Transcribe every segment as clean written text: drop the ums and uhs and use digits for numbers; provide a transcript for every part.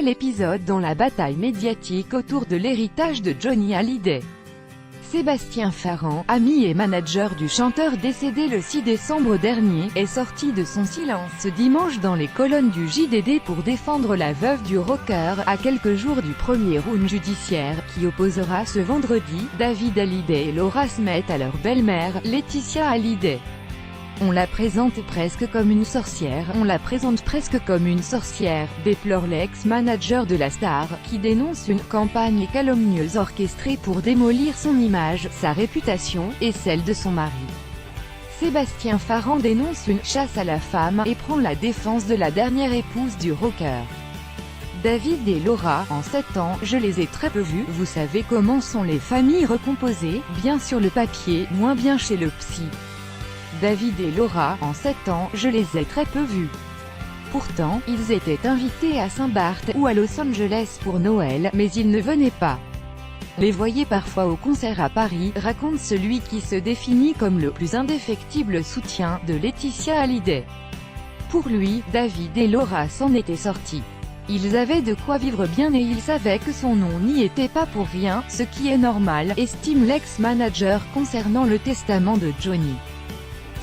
nouvel épisode dans la bataille médiatique autour de l'héritage de Johnny Hallyday. Sébastien Farran, ami et manager du chanteur décédé le 6 décembre dernier, est sorti de son silence ce dimanche dans les colonnes du JDD pour défendre la veuve du rocker, à quelques jours du premier round judiciaire, qui opposera ce vendredi, David Hallyday et Laura Smet à leur belle-mère, Laetitia Hallyday. On la présente presque comme une sorcière, déplore l'ex-manager de la star, qui dénonce une campagne calomnieuse orchestrée pour démolir son image, sa réputation, et celle de son mari. Sébastien Farran dénonce une « chasse à la femme » et prend la défense de la dernière épouse du rocker. David et Laura, en 7 ans, je les ai très peu vus, vous savez comment sont les familles recomposées, bien sur le papier, moins bien chez le psy. David et Laura, en 7 ans, je les ai très peu vus. Pourtant, ils étaient invités à Saint-Barth, ou à Los Angeles pour Noël, mais ils ne venaient pas. Les voyait parfois au concert à Paris, raconte celui qui se définit comme le plus indéfectible soutien de Laetitia Hallyday. Pour lui, David et Laura s'en étaient sortis. Ils avaient de quoi vivre bien et ils savaient que son nom n'y était pas pour rien, ce qui est normal, estime l'ex-manager concernant le testament de Johnny.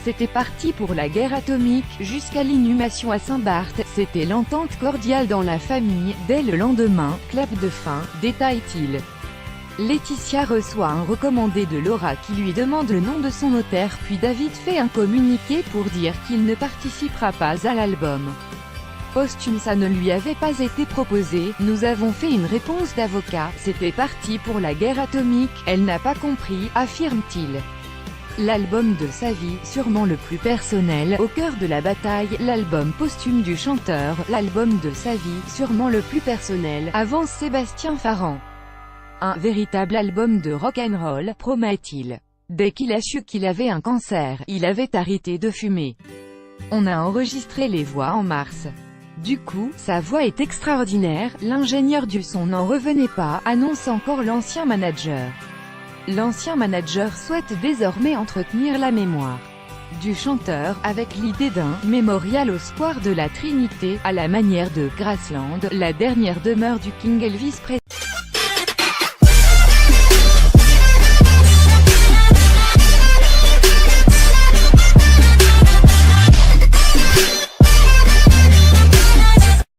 C'était parti pour la guerre atomique, jusqu'à l'inhumation à Saint-Barth, c'était l'entente cordiale dans la famille, dès le lendemain, clap de fin, détaille-t-il. Laetitia reçoit un recommandé de Laura qui lui demande le nom de son notaire puis David fait un communiqué pour dire qu'il ne participera pas à l'album posthume. Ça ne lui avait pas été proposé, nous avons fait une réponse d'avocat, c'était parti pour la guerre atomique, elle n'a pas compris, affirme-t-il. L'album de sa vie, sûrement le plus personnel, au cœur de la bataille, l'album posthume du chanteur, l'album de sa vie, sûrement le plus personnel, avance Sébastien Farran. Un véritable album de rock'n'roll, promet-il. Dès qu'il a su qu'il avait un cancer, il avait arrêté de fumer. On a enregistré les voix en mars. Du coup, sa voix est extraordinaire, l'ingénieur du son n'en revenait pas, annonce encore l'ancien manager. L'ancien manager souhaite désormais entretenir la mémoire du chanteur, avec l'idée d'un « mémorial au square de la Trinité », à la manière de Graceland, la dernière demeure du King Elvis Presley.